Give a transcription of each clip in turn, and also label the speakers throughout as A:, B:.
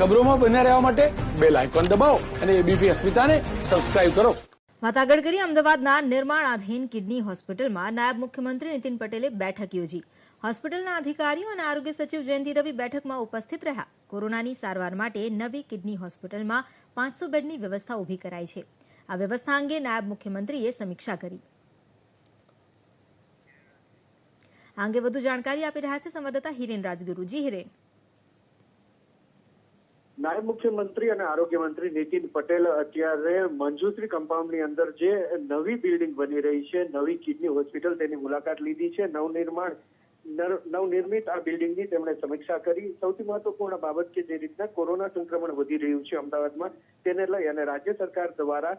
A: ખબરોમાં બન્યા રહેવા માટે બેલ આઇકોન દબાવો અને એબીપી અસ્મિતાને સબસ્ક્રાઇબ કરો.
B: વાત આગળ કરી અમદાવાદના નિર્માણાધીન કિડની હોસ્પિટલમાં નાયબ મુખ્યમંત્રી નીતિન પટેલે બેઠક યોજી. હોસ્પિટલના અધિકારીઓ અને આરોગ્ય સચિવ જયંતિ રવિ બેઠકમાં ઉપસ્થિત રહ્યા. કોરોનાની સારવાર માટે નવી કિડની હોસ્પિટલમાં 500 બેડની વ્યવસ્થા ઊભી કરાઈ છે. આ વ્યવસ્થા અંગે નાયબ મુખ્યમંત્રીએ સમીક્ષા કરી. આ અંગે વધુ જાણકારી આપી રહ્યા છે સંવાદદાતા હિરેન રાજગુરુ. જી હિરેન.
C: નાયબ મુખ્યમંત્રી અને આરોગ્ય મંત્રી નીતિન પટેલ અત્યારે મંજુશ્રી કમ્પાઉન્ડની અંદર જે નવી બિલ્ડિંગ બની રહી છે, નવી કિડની હોસ્પિટલ, તેની મુલાકાત લીધી છે. નવનિર્મિત આ બિલ્ડિંગની તેમણે સમીક્ષા કરી. સૌથી મહત્વપૂર્ણ બાબત કે જે રીતના કોરોના સંક્રમણ વધી રહ્યું છે અમદાવાદમાં, તેને લઈ અને રાજ્ય સરકાર દ્વારા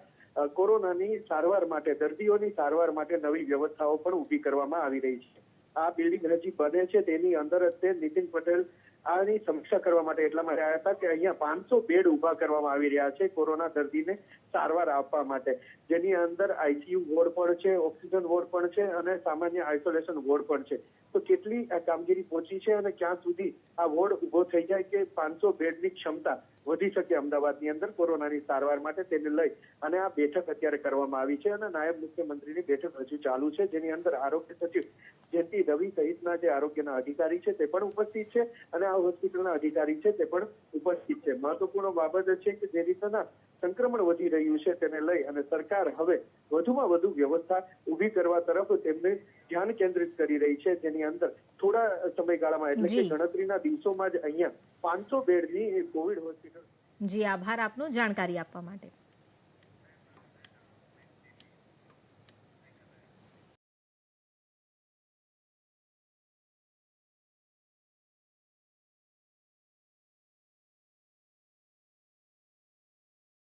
C: કોરોનાની સારવાર માટે, દર્દીઓની સારવાર માટે નવી વ્યવસ્થાઓ પણ ઊભી કરવામાં આવી રહી છે. આ બિલ્ડિંગ હજી બને છે, તેની અંદર જ તે નીતિન પટેલ આની સમીક્ષા કરવા માટે એટલા માટે આવ્યા હતા કે અહીંયા 500 બેડ ઉભા કરવામાં આવી રહ્યા છે કોરોના દર્દીને સારવાર આપવા માટે, જેની અંદર આઈસીયુ વોર્ડ પણ છે, ઓક્સિજન વોર્ડ પણ છે અને સામાન્ય આઇસોલેશન વોર્ડ પણ છે. તો કેટલી આ કામગીરી પહોંચી છે અને ક્યાં સુધી આ વોર્ડ ઉભો થઈ જાય કે 500 બેડની ક્ષમતા વધી શકે અમદાવાદની અંદર કોરોનાની સારવાર માટે, તેને લઈ અને આ બેઠક અત્યારે કરવામાં આવી છે. અને નાયબ મુખ્યમંત્રીની બેઠક હજુ ચાલુ છે, જેની અંદર આરોગ્ય સચિવ જયંતિ રવિ સહિતના જે આરોગ્યના અધિકારી છે તે પણ ઉપસ્થિત છે અને આ હોસ્પિટલના અધિકારી છે તે પણ ઉપસ્થિત છે. મહત્વપૂર્ણ બાબત છે કે જે રીતના સંક્રમણ વધી રહ્યું છે તેને લઈ અને સરકાર હવે વધુમાં વધુ વ્યવસ્થા ઊભી કરવા તરફ તેમને ધ્યાન કેન્દ્રિત કરી રહી છે, જેની અંદર થોડા સમયગાળામાં એટલે કે ગણતરીના દિવસોમાં જ અહીંયા 500 બેડની કોવિડ હોસ્પિટલ.
B: જી, આભાર આપનો જાણકારી આપવા માટે.